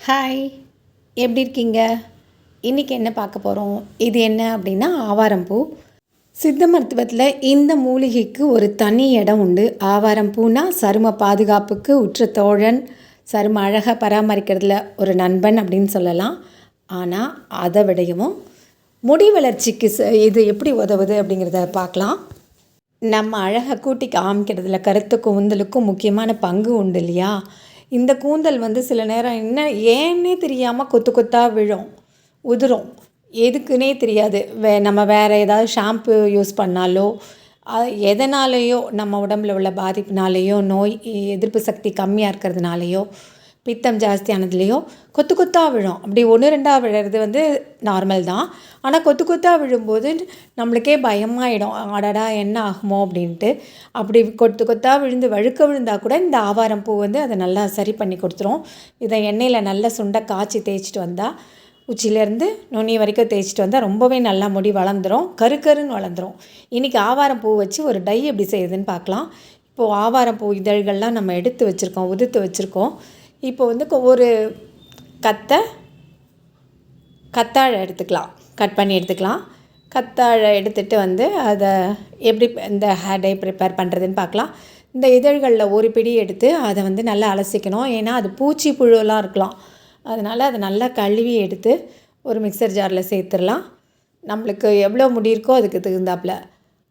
Hi, எப்படி இருக்கீங்க? இன்றைக்கி என்ன பார்க்க போகிறோம்? இது என்ன அப்படின்னா ஆவாரம்பூ. சித்த மருத்துவத்தில் இந்த மூலிகைக்கு ஒரு தனி இடம் உண்டு. ஆவாரம்பூனா சரும பாதுகாப்புக்கு உற்ற தோழன், சரும அழகாக பராமரிக்கிறதுல ஒரு நண்பன் அப்படின்னு சொல்லலாம். ஆனால் அதை விடையவும் முடி வளர்ச்சிக்கு இது எப்படி உதவுது அப்படிங்கிறத பார்க்கலாம். நம்ம அழகை கூட்டி காமிக்கிறதுல கருத்துக்கும் கூந்தலுக்கும் முக்கியமான பங்கு உண்டு இல்லையா? இந்த கூந்தல் சில நேரம் ஏன்னே தெரியாமல் கொத்து கொத்தாக விழும், உதிரும். எதுக்குன்னே தெரியாது. நம்ம வேறு ஏதாவது ஷாம்பு யூஸ் பண்ணாலோ எதனாலேயோ, நம்ம உடம்புல உள்ள பாதிப்புனாலேயோ, நோய் எதிர்ப்பு சக்தி கம்மியாக இருக்கிறதுனாலையோ, பித்தம் ஜாஸ்தியானதுலேயோ கொத்து கொத்தாக விழும். அப்படி 1-2 விழுறது நார்மல் தான். ஆனால் கொத்து கொத்தாக விழும்போது நம்மளுக்கே பயமாயிடும், அடடா என்ன ஆகுமோ அப்படின்ட்டு. அப்படி கொத்து கொத்தாக வழுக்க விழுந்தால் கூட இந்த ஆவாரம்பூ அதை நல்லா சரி பண்ணி கொடுத்துரும். இதை எண்ணெயில் நல்லா சுண்டை காய்ச்சி தேய்ச்சிட்டு வந்தால், உச்சியிலேருந்து நுனி வரைக்கும் தேய்ச்சிட்டு வந்தால் ரொம்பவே நல்லா முடி வளர்ந்துடும், கருன்னு வளர்ந்துடும். இன்றைக்கி ஆவாரம்பூ வச்சு ஒரு டை எப்படி செய்யுதுன்னு பார்க்கலாம். இப்போது ஆவாரம்பூ இதழ்கள்லாம் நம்ம எடுத்து வச்சுருக்கோம், உதிர்த்து வச்சுருக்கோம். இப்போ ஒரு கத்தாழை எடுத்துக்கலாம், கட் பண்ணி எடுத்துக்கலாம். கத்தாழை எடுத்துகிட்டு அதை எப்படி இந்த ஹேர் டை ப்ரிப்பேர் பண்ணுறதுன்னு பார்க்கலாம். இந்த இதழ்களில் ஒரு பிடி எடுத்து அதை நல்லா அலசிக்கணும். ஏன்னா அது பூச்சி புழுலாம் இருக்கலாம். அதனால் அதை நல்லா கழுவி எடுத்து ஒரு மிக்சர் ஜாரில் சேர்த்துடலாம். நம்மளுக்கு எவ்வளோ முடி இருக்கோ அதுக்கு தகுந்தாப்பில்.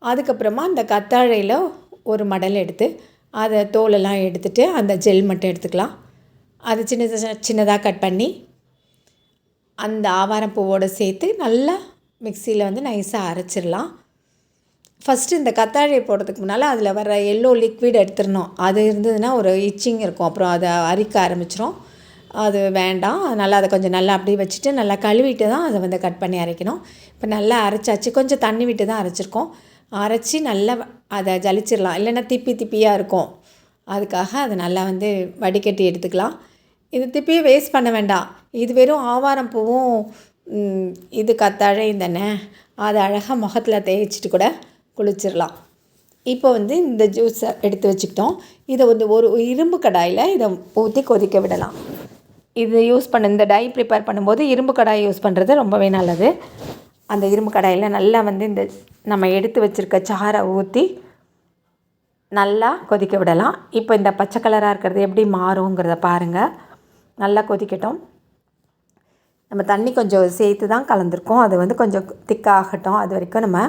அதுக்கப்புறமா இந்த கத்தாழையில் ஒரு மடல் எடுத்து அதை தோலெல்லாம் எடுத்துகிட்டு அந்த ஜெல் மட்டும் எடுத்துக்கலாம். அது சின்னதாக கட் பண்ணி அந்த ஆவாரம்பூவோடு சேர்த்து நல்லா மிக்சியில் நைஸாக அரைச்சிடலாம். ஃபஸ்ட்டு இந்த கத்தாழையை போடுறதுக்கு முன்னால் அதில் வர எல்லோ லிக்விட் எடுத்துடணும். அது இருந்ததுன்னா ஒரு இச்சிங் இருக்கும், அப்புறம் அதை அரிக்க ஆரம்பிச்சிடும். அது வேண்டாம். அதனால் அதை கொஞ்சம் நல்லா அப்படியே வச்சுட்டு நல்லா கழுவிட்டு தான் அதை கட் பண்ணி அரைக்கணும். இப்போ நல்லா அரைச்சாச்சு, கொஞ்சம் தண்ணி விட்டு தான் அரைச்சிருக்கோம். அரைச்சி நல்லா அதை ஜலிச்சிடலாம், இல்லைன்னா திப்பியாக இருக்கும். அதுக்காக அதை நல்லா வடிகட்டி எடுத்துக்கலாம். இது திப்பியை வேஸ்ட் பண்ண வேண்டாம். இது வெறும் ஆவாரம்பூவும் இது கத்தாழையும் தானே, அதை அழகாக முகத்தில் தேய்ச்சிட்டு கூட குளிச்சிடலாம். இப்போ இந்த ஜூஸை எடுத்து வச்சுக்கிட்டோம். இதை ஒரு இரும்பு கடாயில் இதை ஊற்றி கொதிக்க விடலாம். இது யூஸ் இந்த டை ப்ரிப்பேர் பண்ணும்போது இரும்பு கடாய் யூஸ் பண்ணுறது ரொம்பவே நல்லது. அந்த இரும்பு கடாயில் நல்லா இந்த நம்ம எடுத்து வச்சுருக்க சாறை ஊற்றி நல்லா கொதிக்க விடலாம். இப்போ இந்த பச்சை கலராக இருக்கிறது எப்படி மாறுங்கிறத பாருங்கள். நல்லா கொதிக்கட்டும். நம்ம தண்ணி கொஞ்சம் சேர்த்து தான் கலந்துருக்கோம். அது கொஞ்சம் திக்காகட்டும். அது வரைக்கும் நம்ம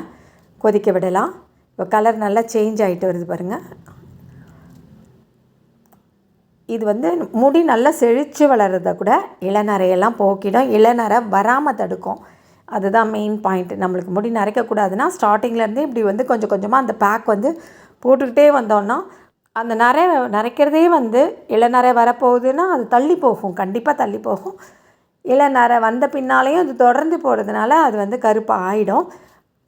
கொதிக்க விடலாம். இப்போ கலர் நல்லா சேஞ்ச் ஆகிட்டு வருது பாருங்கள். இது முடி நல்லா செழித்து வளர்கிறத கூட இளநரையெல்லாம் போக்கிடும், இளநரை வராமல் தடுக்கும். அதுதான் மெயின் பாயிண்ட். நம்மளுக்கு முடி நரைக்கக்கூடாதுன்னா ஸ்டார்டிங்லேருந்தே இப்படி கொஞ்சம் கொஞ்சமாக அந்த பேக் போட்டுக்கிட்டே வந்தோன்னா அந்த நரைக்கிறதே இளநரை வரப்போகுதுன்னா அது தள்ளி போகும், கண்டிப்பாக தள்ளி போகும். இளநரை வந்த பின்னாலேயும் அது தொடர்ந்து போகிறதுனால அது கருப்பாக ஆகிடும்.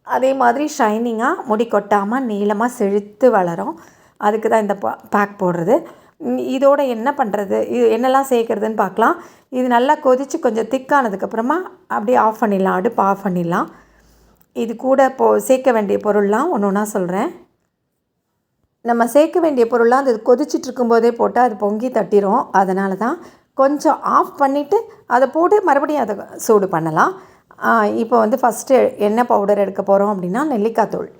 அதே மாதிரி ஷைனிங்காக முடி கொட்டாமல் நீளமாக செழித்து வளரும். அதுக்கு தான் இந்த பேக் போடுறது. இதோட என்ன பண்ணுறது, இது என்னெல்லாம் சேர்க்குறதுன்னு பார்க்கலாம். இது நல்லா கொதித்து கொஞ்சம் திக்கானதுக்கப்புறமா அப்படியே ஆஃப் பண்ணிடலாம், அடுப்பு ஆஃப் பண்ணிடலாம். இது கூட சேர்க்க வேண்டிய பொருள்லாம் ஒன்று ஒன்றா சொல்கிறேன். நம்ம சேர்க்க வேண்டிய பொருள்லாம் அது கொதிச்சிட்ருக்கும்போதே போட்டால் அது பொங்கி தட்டிடும். அதனால தான் கொஞ்சம் ஆஃப் பண்ணிவிட்டு அதை போட்டு மறுபடியும் அதை சூடு பண்ணலாம். இப்போ ஃபஸ்ட்டு என்ன பவுடர் எடுக்க போகிறோம் அப்படின்னா நெல்லிக்காய் தூள்.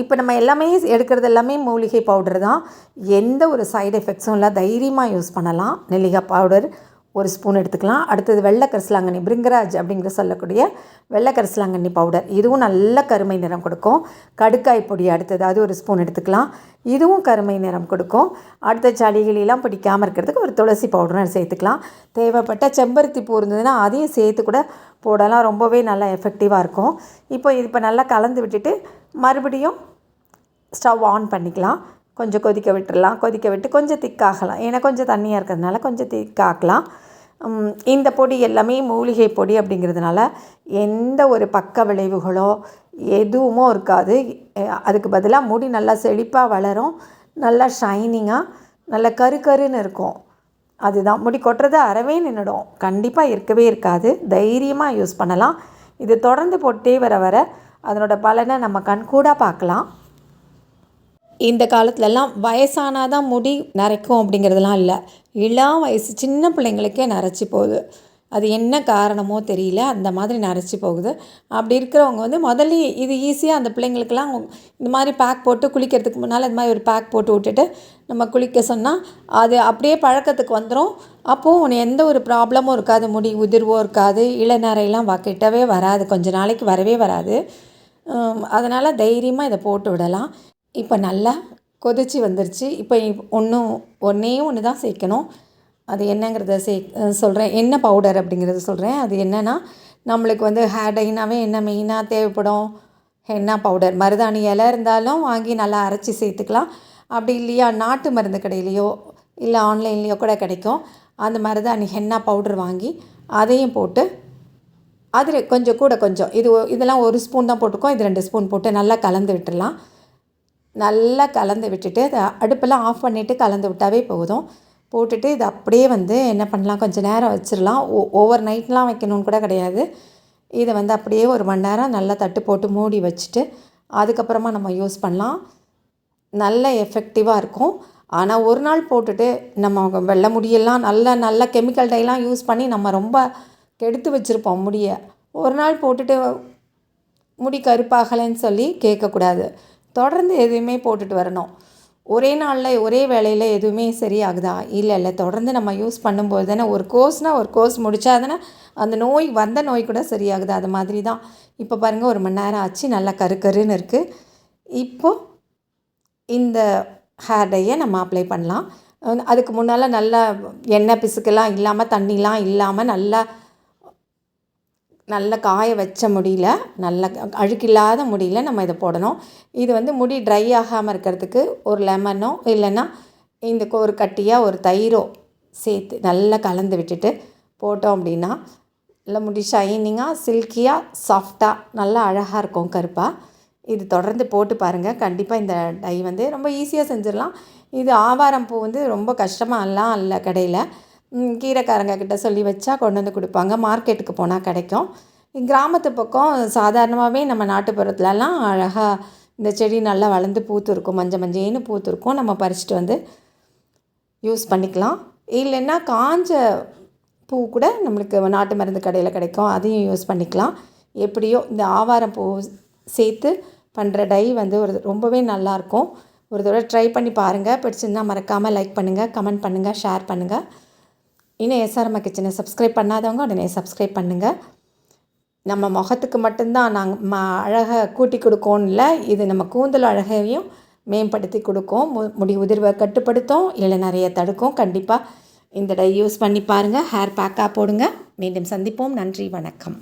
இப்போ நம்ம எல்லாமே எடுக்கிறது எல்லாமே மூலிகை பவுடர் தான். எந்த ஒரு சைடு எஃபெக்ட்ஸும் இல்லை, தைரியமாக யூஸ் பண்ணலாம். நெல்லிக்காய் பவுடர் 1 ஸ்பூன் எடுத்துக்கலாம். அடுத்தது வெள்ளை கரிசலாங்கண்ணி, பிரிங்கராஜ் அப்படிங்கிற சொல்லக்கூடிய வெள்ளை கரிசலாங்கண்ணி பவுடர், இதுவும் நல்ல கருமை நிறம் கொடுக்கும். கடுக்காய் பொடி அடுத்தது, அது 1 ஸ்பூன் எடுத்துக்கலாம். இதுவும் கருமை நிறம் கொடுக்கும். அடுத்த சளிகளெல்லாம் பிடிக்காமல் இருக்கிறதுக்கு ஒரு துளசி பவுடரும் சேர்த்துக்கலாம். தேவைப்பட்ட செம்பருத்தி பூ இருந்ததுன்னா அதையும் சேர்த்து கூட போடலாம், ரொம்பவே நல்லா எஃபெக்டிவாக இருக்கும். இப்போ நல்லா கலந்து விட்டுட்டு மறுபடியும் ஸ்டவ் ஆன் பண்ணிக்கலாம். கொஞ்சம் கொதிக்க விட்டுடலாம். கொதிக்க விட்டு கொஞ்சம் திக்காகலாம், ஏன்னா கொஞ்சம் தண்ணியாக இருக்கிறதுனால கொஞ்சம் திக்காக்கலாம். இந்த பொடி எல்லாமே மூலிகை பொடி அப்படிங்கிறதுனால எந்த ஒரு பக்க விளைவுகளோ எதுவுமோ இருக்காது. அதுக்கு பதிலாக முடி நல்லா செழிப்பாக வளரும், நல்லா ஷைனிங்காக நல்லா கருன்னு இருக்கும். அதுதான், முடி கொட்டுறது அறவே நின்றுடும், கண்டிப்பாக இருக்கவே இருக்காது. தைரியமாக யூஸ் பண்ணலாம். இது தொடர்ந்து போட்டே வர அதனோட பலனை நம்ம கண்கூடாக பார்க்கலாம். இந்த காலத்துலலாம் வயசானால் தான் முடி நரைக்கும் அப்படிங்கிறதுலாம் இல்லை. இளம் வயசு சின்ன பிள்ளைங்களுக்கே நரைச்சி போகுது. அது என்ன காரணமோ தெரியல, அந்த மாதிரி நரைச்சி போகுது. அப்படி இருக்கிறவங்க வந்து முதல்ல இது ஈஸியாக அந்த பிள்ளைங்களுக்கெல்லாம் இந்த மாதிரி பேக் போட்டு குளிக்கிறதுக்கு முன்னால் இந்த மாதிரி ஒரு பேக் போட்டு விட்டுட்டு நம்ம குளிக்க சொன்னால் அது அப்படியே பழக்கத்துக்கு வந்துடும். அப்போது எந்த ஒரு ப்ராப்ளமும் இருக்காது, முடி உதிர்வோ இருக்காது, இளநரையெல்லாம் கிட்டவே வராது, கொஞ்சம் நாளைக்கு வரவே வராது. அதனால் தைரியமாக இதை போட்டு விடலாம். இப்போ நல்லா கொதிச்சு வந்துருச்சு. இப்போ ஒன்றே ஒன்று தான் சேர்க்கணும். அது என்னங்கிறத சொல்கிறேன். என்ன பவுடர் அப்படிங்கிறத சொல்கிறேன். அது என்னென்னா, நம்மளுக்கு வந்து ஹேர் டைனாகவே என்ன மெயினாக தேவைப்படும், ஹென்னா பவுடர். மருதாணி இலை இருந்தாலும் வாங்கி நல்லா அரைச்சி சேர்த்துக்கலாம். அப்படி இல்லையா, நாட்டு மருந்து கடையிலையோ இல்லை ஆன்லைன்லேயோ கூட கிடைக்கும். அந்த மருதாணி ஹென்னா பவுடர் வாங்கி அதையும் போட்டு அதில் கொஞ்சம் கூட கொஞ்சம் இதெல்லாம் 1 ஸ்பூன் தான் போட்டுக்கோம். இது 2 ஸ்பூன் போட்டு நல்லா கலந்து விட்டுடலாம். நல்லா கலந்து விட்டுட்டு அதை அடுப்பெல்லாம் ஆஃப் பண்ணிவிட்டு கலந்து விட்டாவே போதும். போட்டுட்டு இது அப்படியே வந்து என்ன பண்ணலாம், கொஞ்சம் நேரம் வச்சிடலாம். ஓவர் நைட்லாம் வைக்கணும்னு கூட கிடையாது. இதை வந்து அப்படியே 1 மணி நேரம் நல்லா தட்டு போட்டு மூடி வச்சுட்டு அதுக்கப்புறமா நம்ம யூஸ் பண்ணலாம். நல்ல எஃபெக்டிவாக இருக்கும். ஆனால் ஒரு நாள் போட்டுட்டு நம்ம வெள்ளை முடியெல்லாம் நல்ல கெமிக்கல் டைலாம் யூஸ் பண்ணி நம்ம ரொம்ப கெடுத்து வச்சுருப்போம் முடியை. ஒரு நாள் போட்டுட்டு முடி கருப்பாகலைன்னு சொல்லி கேட்கக்கூடாது. தொடர்ந்து எதுவுமே போட்டுட்டு வரணும். ஒரே நாளில் ஒரே வேளையில் எதுவுமே சரியாகுதா? இல்லை, தொடர்ந்து நம்ம யூஸ் பண்ணும்போது தானே, ஒரு கோர்ஸ் முடித்தா தானே அந்த வந்த நோய் கூட சரியாகுது. அது மாதிரி தான். இப்போ பாருங்கள், 1 மணி நேரம் ஆச்சு, நல்லா கருன்னு இருக்குது. இப்போது இந்த ஹேர் டையை நம்ம அப்ளை பண்ணலாம். அதுக்கு முன்னால் நல்லா எண்ணெய் பிசுக்கெல்லாம் இல்லாமல், தண்ணிலாம் இல்லாமல் நல்லா காய வச்ச முடியல, நல்ல அழுக்கில்லாத முடியல நம்ம இதை போடணும். இது வந்து முடி ட்ரை ஆகாமல் இருக்கிறதுக்கு ஒரு லெமனோ இல்லைன்னா இந்த ஒரு கட்டியாக ஒரு தயிரோ சேர்த்து நல்லா கலந்து விட்டுட்டு போட்டோம் அப்படின்னா நல்லா முடி ஷைனிங்காக, சில்கியாக, சாஃப்டாக நல்லா அழகாக இருக்கும் கருப்பாக. இது தொடர்ந்து போட்டு பாருங்கள். கண்டிப்பாக இந்த டை வந்து ரொம்ப ஈஸியாக செஞ்சிடலாம். இது ஆவாரம் பூ வந்து ரொம்ப கஷ்டமாகலாம் இல்லை கடையில். கீரைக்காரங்க கிட்ட சொல்லி வச்சா கொண்டு வந்து கொடுப்பாங்க. மார்க்கெட்டுக்கு போனால் கிடைக்கும். கிராமத்து பக்கம் சாதாரணமாகவே நம்ம நாட்டுப்புறத்துலலாம் அழகாக இந்த செடி நல்லா வளர்ந்து பூத்துருக்கும், மஞ்சேன்னு பூத்துருக்கும். நம்ம பறிச்சுட்டு வந்து யூஸ் பண்ணிக்கலாம். இல்லைன்னா காஞ்ச பூ கூட நம்மளுக்கு நாட்டு மருந்து கடையில் கிடைக்கும், அதையும் யூஸ் பண்ணிக்கலாம். எப்படியோ இந்த ஆவாரம் பூ சேர்த்து பண்ணுற டை வந்து ரொம்பவே நல்லாயிருக்கும். ஒரு தடவை ட்ரை பண்ணி பாருங்கள். பிடிச்சிருந்தா மறக்காமல் லைக் பண்ணுங்கள், கமெண்ட் பண்ணுங்கள், ஷேர் பண்ணுங்கள். இன்னும் எஸ்ஆர்எம் கிச்சனை சப்ஸ்கிரைப் பண்ணாதவங்க உடனே சப்ஸ்கிரைப் பண்ணுங்கள். நம்ம முகத்துக்கு மட்டும்தான் நாங்கள் அழகை கூட்டி கொடுக்கோன்னு இல்லை, இது நம்ம கூந்தல் அழகையும் மேம்படுத்தி கொடுக்கும், முடி உதிர்வை கட்டுப்படுத்தும், இளநரையை தடுக்கும். கண்டிப்பாக இந்த டை யூஸ் பண்ணி பாருங்கள். ஹேர் பேக்காக போடுங்க. மீண்டும் சந்திப்போம். நன்றி, வணக்கம்.